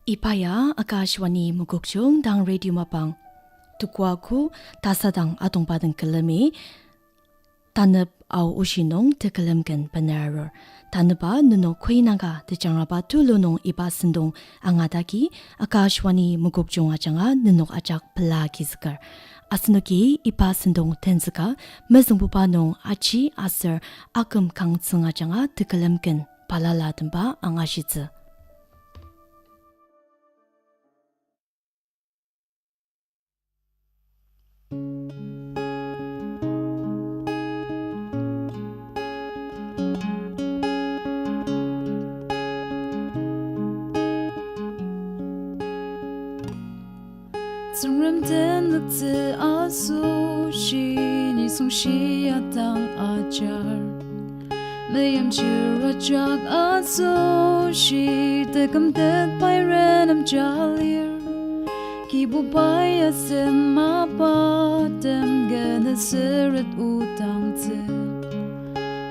Ipaya Akashwani Mugukchung Dang Radio Mapang Tukwaku Tasadang Atong Padang Kalami Tanab Au Ushinong Tekalamkan Panarur Tanaba Nuno Quinaga the Jangraba Tulunong Iba Sindong Angadaki Akashwani Mugukchung Ajanga Nunok Ajak Palakizkar Asnuki Iba Sindong Tenzaka Mezumbupanong Achi Aser Akum Kangtsung Ajanga Tekalamkan Palalatamba Angashitze Tsungrem den luk tse asu shi ni sung shi atang ajar Mayam chira jak asu shi te kam tet pai renam jalir Kibuba yasen ma pa tem gana seret utang tse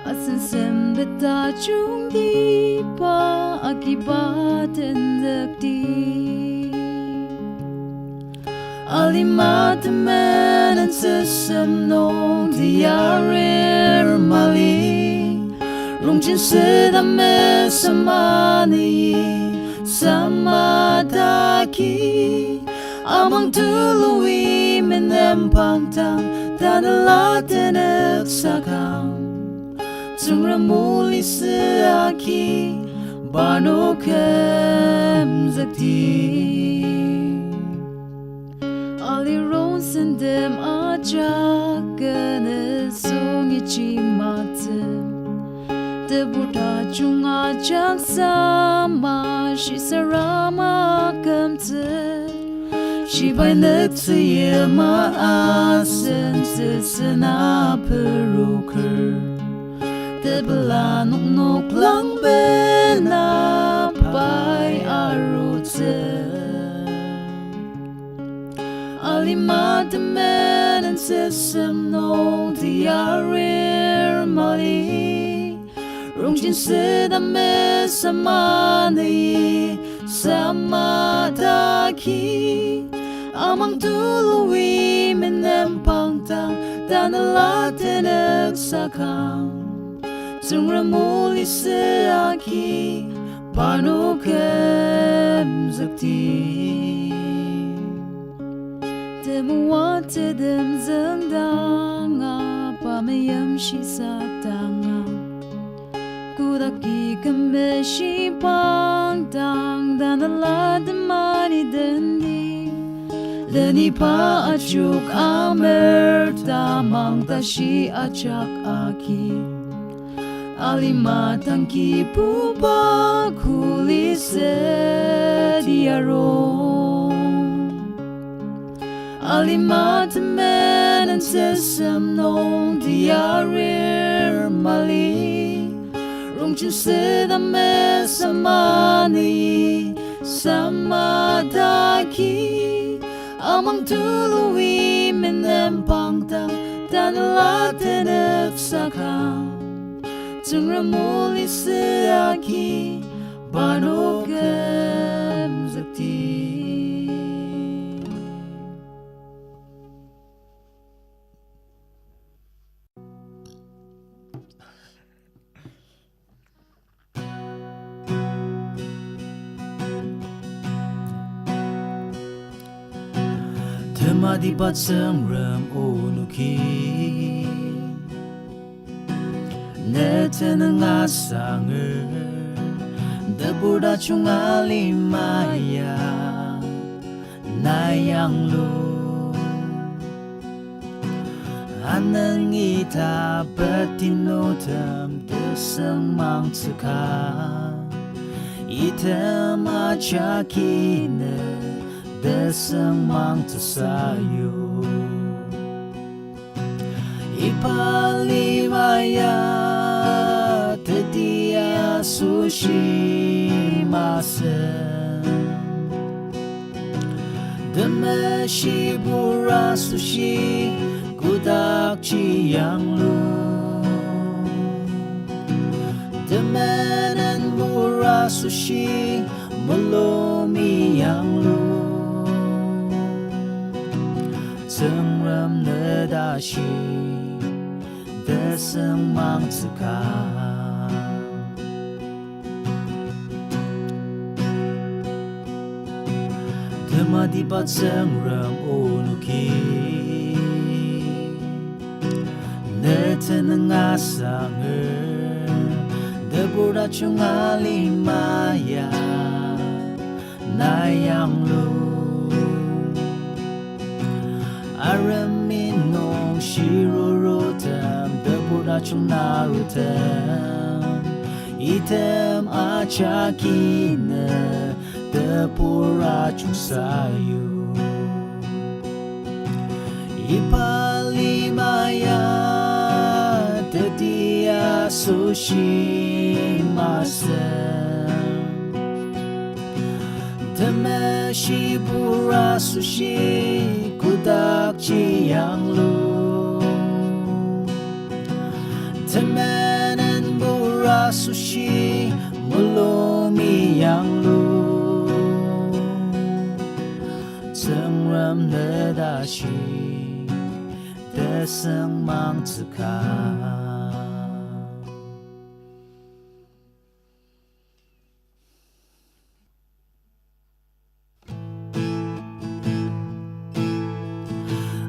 Asen sem beta chung di pa akiba ten dek di Alimatemen and sesam nong diarer mali Rungjin sedame samani samadaki Amang tului menem pangtang Danalaten eksakam Tsungremi seaki Banokem zakti Ali rosen dem ajagen song ichi matem Devo chung ajak sama shi sarama kamte Shi by next year ma asen sena peruker Debla nok lang bena by arute Alimatemen and sesam nong diarer mali Rungjin sedame samani samadaki Amang tului menem pangtang Danalaten eksakam Tsungremi seaki Panokem zakti Temoatsutem Sangang Pamayam shi satanga Kudaki kame shi pangtang Danalat mani dendi Leni pa achuk amer Tamang tashi achak aki Alimatang Kibuba Kuli diarong Alimatemen and sesam nong diarer mali Rungjin sedame samani samadaki Amang tului menem pangtang Danalaten eksakam Tsungremi seaki Banokem zakti Tematiba Tsungrem unuki Neten ngasanger Debuda chungali maya Nayang lu Anang ita betinotem Deseng mang tsaka Item achakine Deseng mang tsayo Ipalimaya tetia sushi masen Deme shibura sushi Kudak chiyang lu Demenen bura sushi Mulomi yang lu Tsungrem nedashi Deseng mang tsika Tematiba Tsungrem unuki Neten ngasanger Devo alimaya Nayang lu Araminong shirurutem Devo narutem Item achakine Depo sayu Ipalimaya Tetia sushi masen Temeshi bura sushi Kudak yang lu Temenen bura sushi Mulomi yang lu Tsungrem nedashi Deseng mang tsika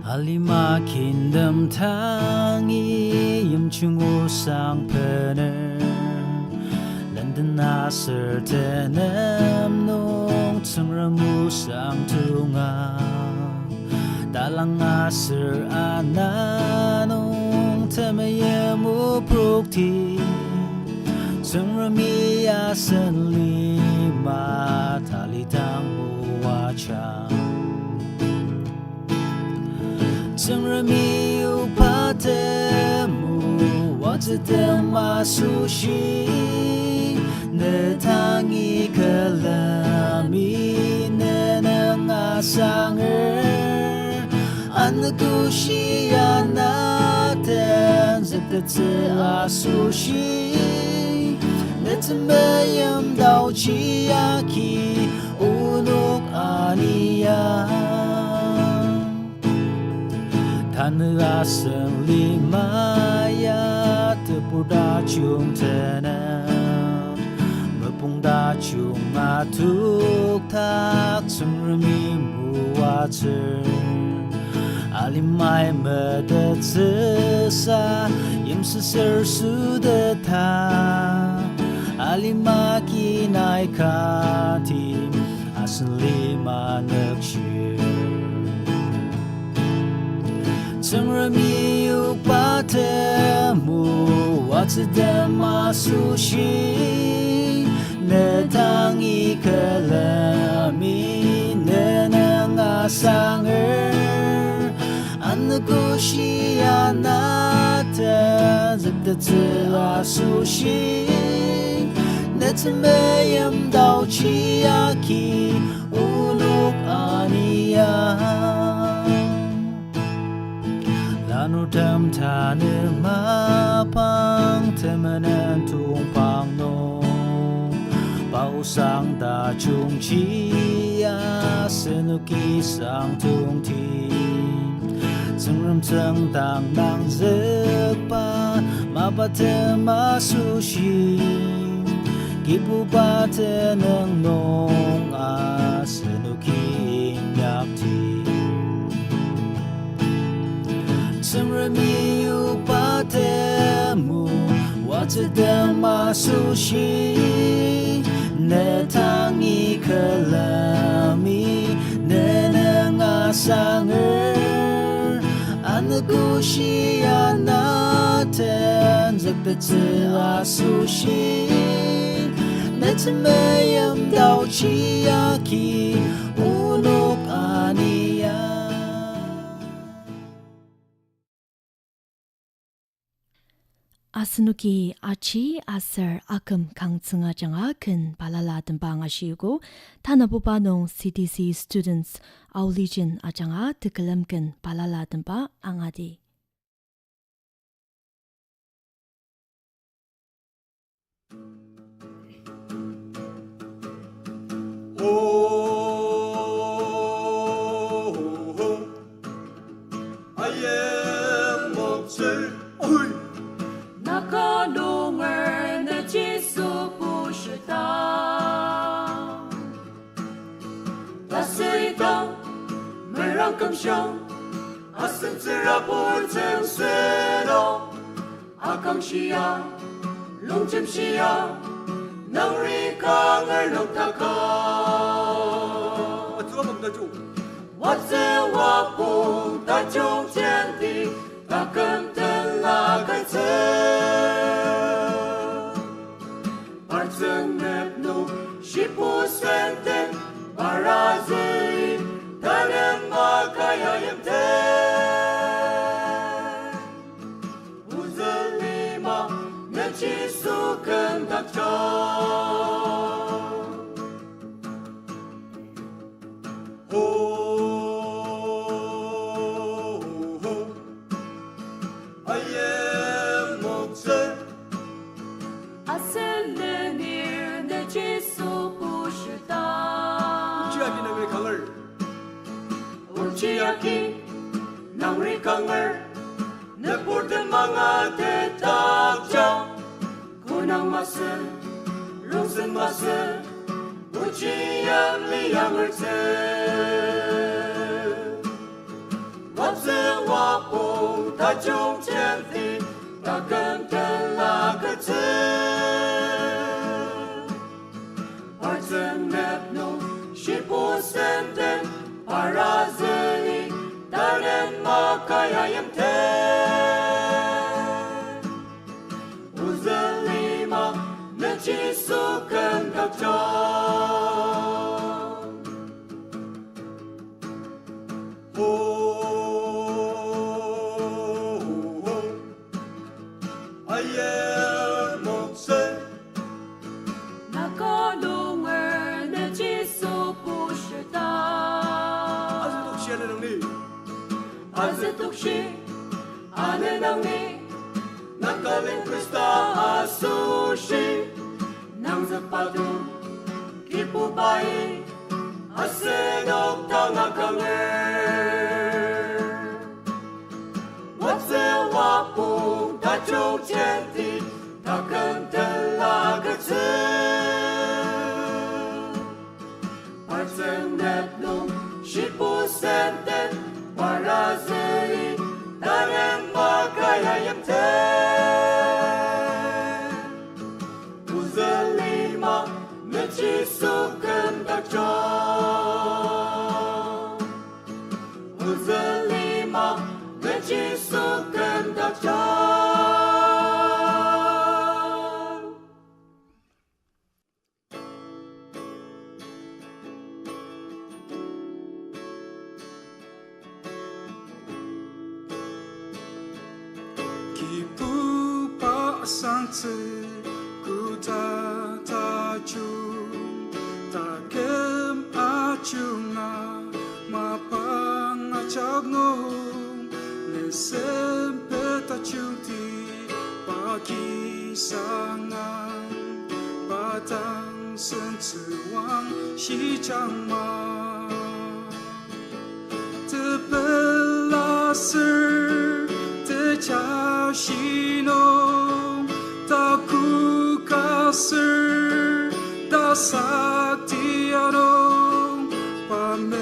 Alima kingdom tangi yumchungu sang pener London nasir tenem nung Tsungremu sang tunga Dalang asir ananung Temayemu prukti Tsungremi asen lima Talitang muwachang Tsungremi upatemu Temoatsutem Netangi kelami Neneng asanger Angushi anaten Zetetze asushi Netemeyem dauchi aki Unuk aniya Tanu aseng limaya Tepuda chung tenem Mepungda chung atuk tak Tsungremi muwatser Alimai medet sesa Yem seser sudeta Alimaki naikati Asen lima nekshir Tsungremi upatemu Temoatsutem Netangi kelami Neneng asanger Angushi anaten Zetetze asushi Netemeyem dauchi aki Unuk aniya Lanutam tane mapang Temenen tumpang no Pausang da chung chia Senuki sang tung ti Tsungrem tseng dang nang zekpa Mapatema sushi Kibuba teneng nong Senuki inyak ti Tsungremi upatemu Temoatsutem Netangi kelami Neneng asanger Angushi anaten Zetetze asushi Netemeyem dauchi aki Unuk aniya Asanuki Achi asar Akum Kangtsung ajanga ken balala dembang ashigo Tanabuba nong CTC Students Aolijen ajanga tekelem ken balala demba angadi. 那个龙儿的激素不适当，那是一道门让更香，阿甚至让不成水龙，阿康西亚，龙尖西亚，能力康儿龙塔康，我自我不大中间的。那根灯拉开车，把整那路西部山灯，把拉子里，他人马开呀眼灯，屋子里嘛，那技术跟他唱。Aki nang rikanger na purta mga tetakja kunang masa rungsen masa uchi yang liang erze wapse wapung ta chung chen thi ta kan ten la ka tse parzen nep no shipu senten parazeli Danen makaya yemte Uzalima mechi sukan kakcha Ayimoktsur Nakodung'er mechi su不是大Azetukshi, Anenangni, Nakaling Krista Asushi, Nang Zapadu, Kibubai, Asenok Tangakanger. What's a wapung, Tacho Chenti, Takantelagatsu. Partseng Nepnum, Shipu Senten, Parazeli, Danen makaya yemte Uzalima, mechi sukan dakja Uzalima, mechi sukan dakja Kibuba sangtse kuta tajung takem acunga mapang acagnom nesempet acunti pagi sangang batang sensuang shijangma tebelasir家西农，大库卡斯，大萨提亚农，帕梅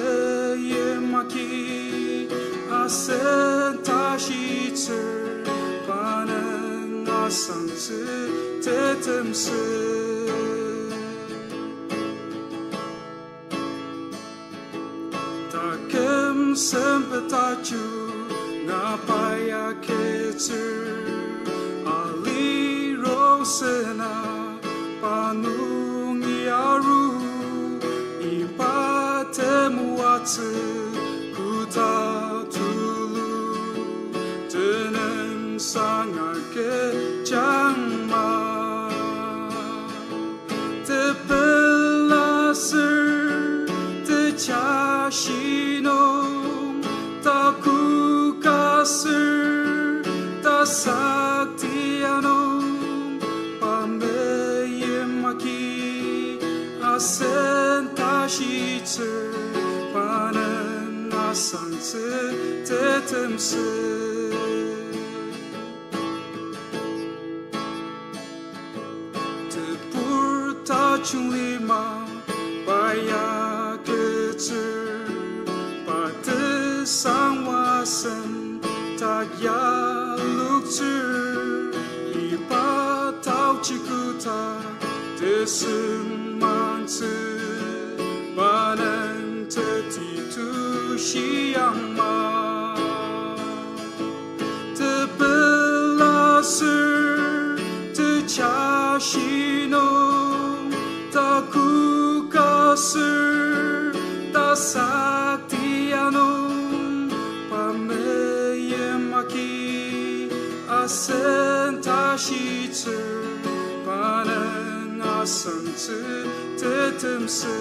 耶马基，阿森塔西茨，巴能阿桑茨，特登斯。Takem sempetaju ngapaya kecer ali rosena panung yaru ipa temuatsutem kuta tulu teneng sangar ke jangma tepelasir tejasino taku kasir tasaktiano pameyemaki asentashitser panen asangse tetemse chung lima baya kecer pada sang wasan tak ya lukcer iba tau cikuta deseman se banan tertitu siang ma terbelasir tercashino taku kasir tasaktiano pameyemaki asentashitser panen asantse tetemse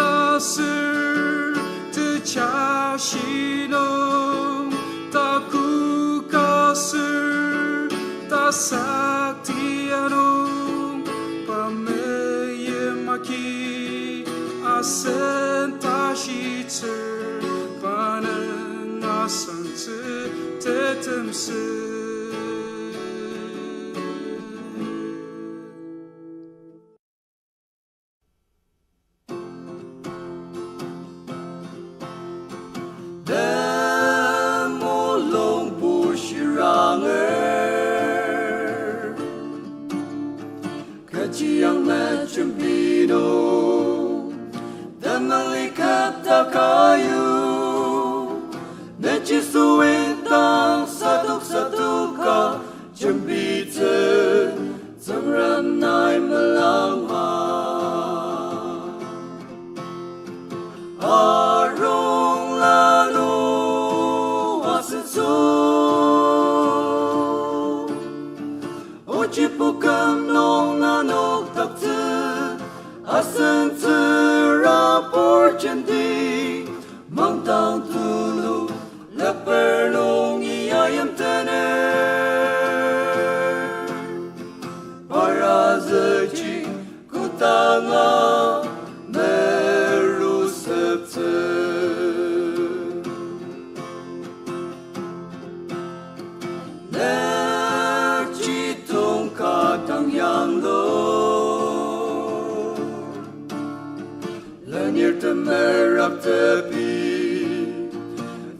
terbelasir tercashino taku kasir tasaktiano pameyemaki asentashitser panen asantse tetemse Kajiang macam bino dan melikat tak kayu necisuintang satu-satu ka cembita Tsungrem nai melangha Arung lanu asensu Ochi Pukum nong nanok takte asenter rapor jendi mangtang tulu leper nong iayam tener para zeci kutanga meru septe yang lo lenir temerak tepi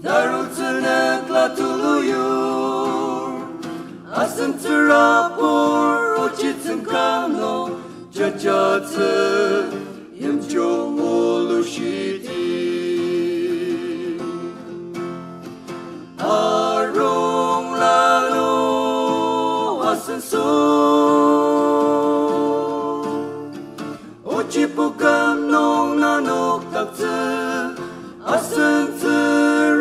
darul tenek la tuluyur asen terapur uci tengkano jajate yem jong ulushiti arung lalu asen Ochi Pukum nong nanok takte asente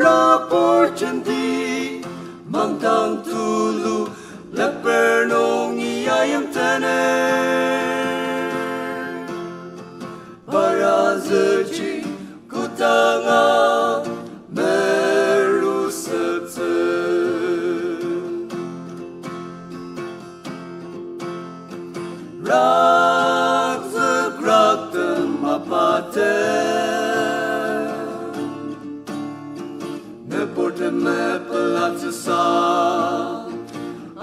rapor jendi mangtang tulu leper nong iayam tener para zeci kutanga meru septe Neporte me pelatsa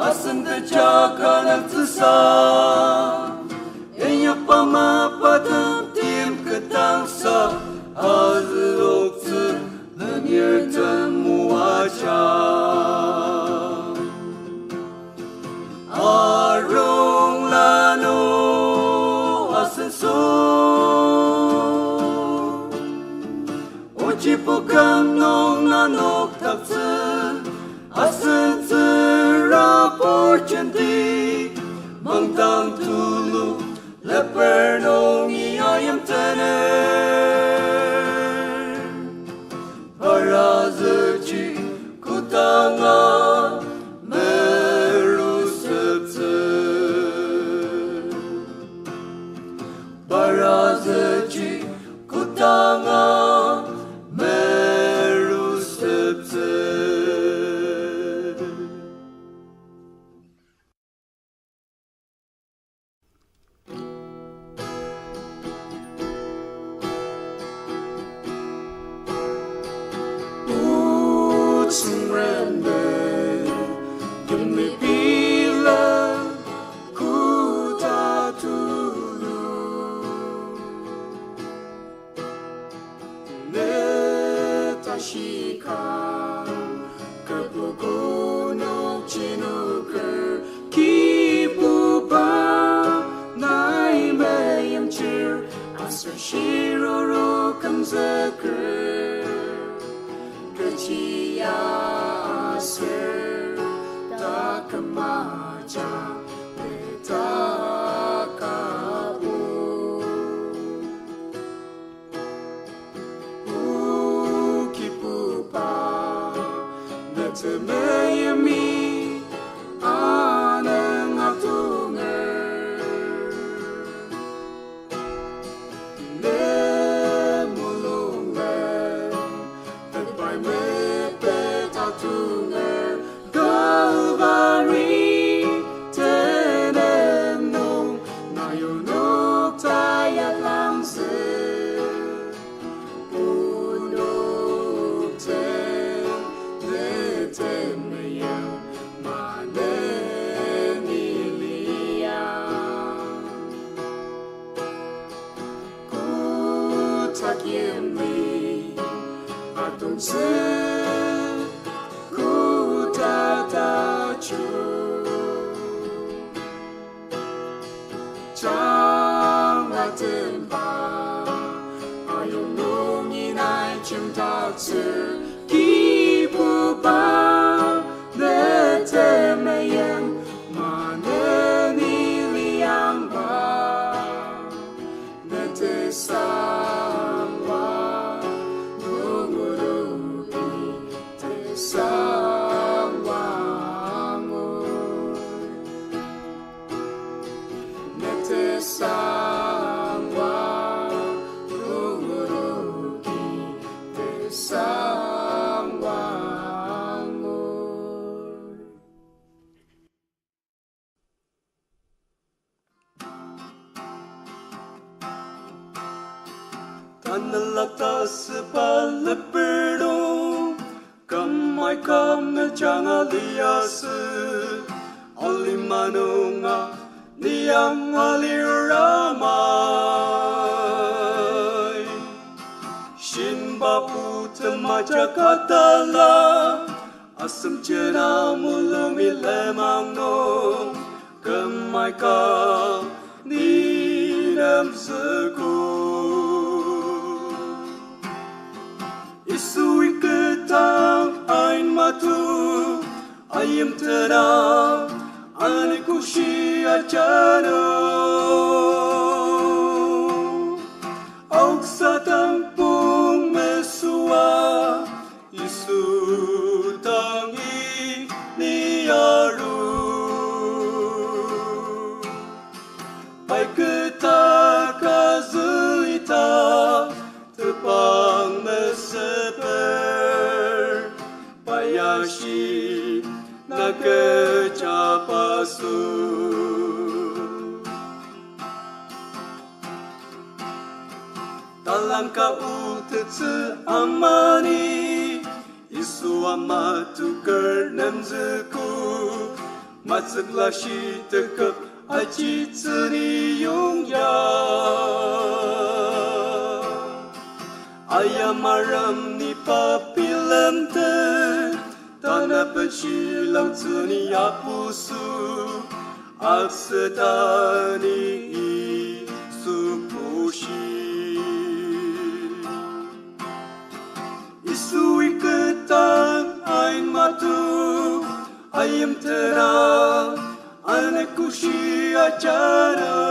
asen te jakanak tsa enya pama patam tim ketangsa azlokse lenir temuacha arung lanu asenso Ochi Pukum nong nanok takte asente rapor jendi mangtang tulu leper nong iayam tener para zeci kutanga meru septe para zeci kutanga meru septe Temeyemi Aneng Atunger Nemulungen Tepai Mepet Atunger Galvari Tenenung Nayunuk Tayat Langse Kibuba Netemayem Maneniliamba Netesangwa Nunguruki Tesangwa Netesangwa Nunguruki Tesangwa Tanalata sepalaperdong Kamay kam na jangaliyas Alimanunga niyang aliramay Shinbapu temajakatala Asam jena mulumi lemang no Kamay kam ninam seku Isui ketang ain matu Ayim tenang Anikushi ajano Auksa tampung mesua Yisu tangi ni Arur Pai kita kazuita Tepang meseper Payashi nakecapasu Talang kautetsu amani Yisu amatu kernemzeku Matsuklashi tekep Achi tsuni yungya Ayamaram ni papilamte Tanah pensilang tsuni apusu Aksetani supushi Isui ketang ain matu Ayam terang Anekushi acara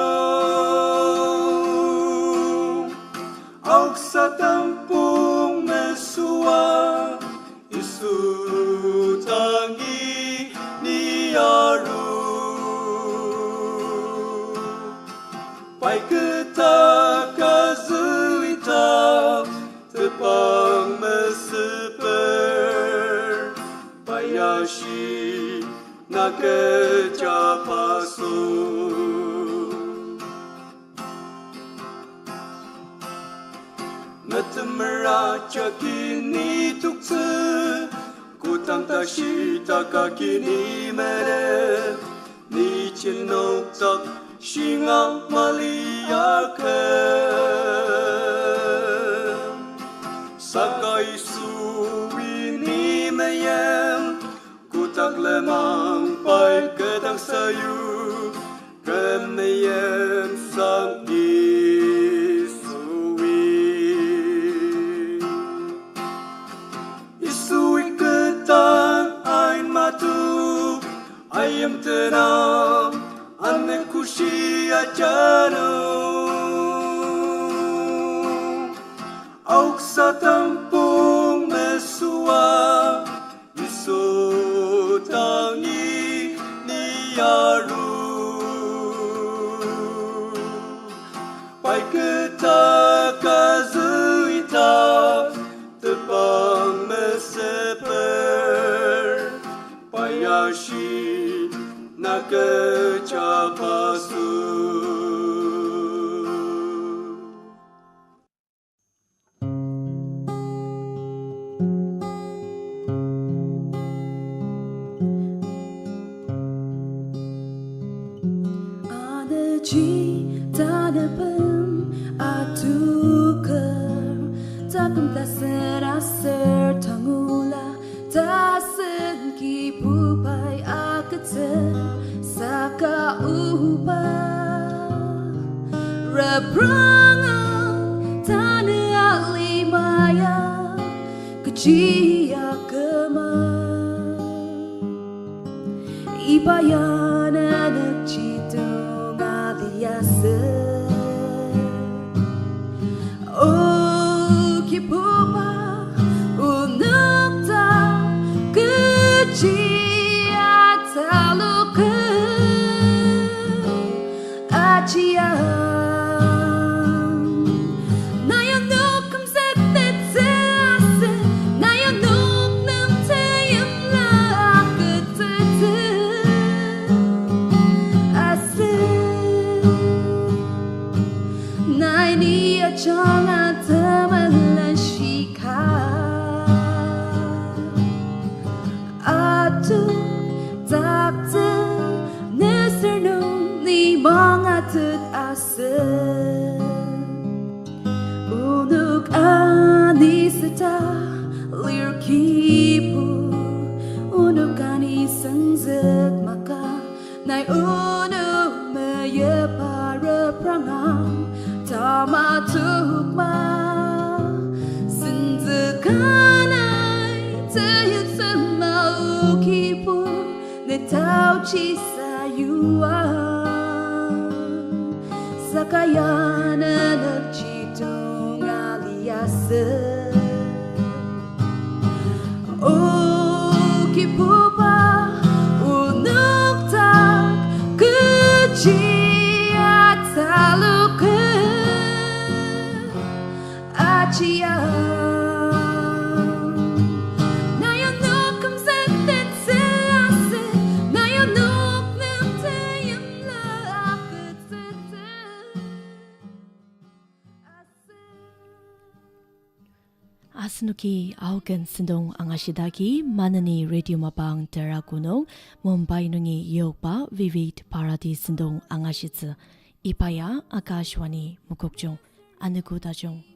Auksa tampung mesua Yisu tangi ni Arur Pai kita kazuita Tepang meseper Payashi nakecapasu Natemeraca kini tukse Kutang tashi takakini mere Ni chinok tak shinga maliakem Sakai suwi ni mayem Kutak lemang pai kedang sayu Kemayem sang Ayam tenang, anekushi ajano Auksa tampung mesua Yisu 다시 나게 잡았어 Takum tak serasa tangula tasen kibuba akete saka uba reprangan tanah alimaya kecil kema ibayana nak cito ngaliasa Kibuba unukta kecil taluka Achi Nayonuk kumsektet sease Nayonuk nam tayam laketete ase Naini achonga tamalan shika Atu takte nesernu ni mangatut ase Unuk aniseta lir kipu Unuk anisangzet maka Nai unuk meye para prangang Temoatsutem senzekanai teyut semau kipu netau cisayua sakayana nak citung aliase Oh kibuba unuk tak kecil taluka Achi Nayonuk kumsektet sease Nayonuk nam tayam laketete Asnuki augen sindong angasidagi manani radio mapang terakunong Mumbai nungi Yokba vivid parati sindong angashitsu Ipaya Akashwani Mukokjong Anukudajong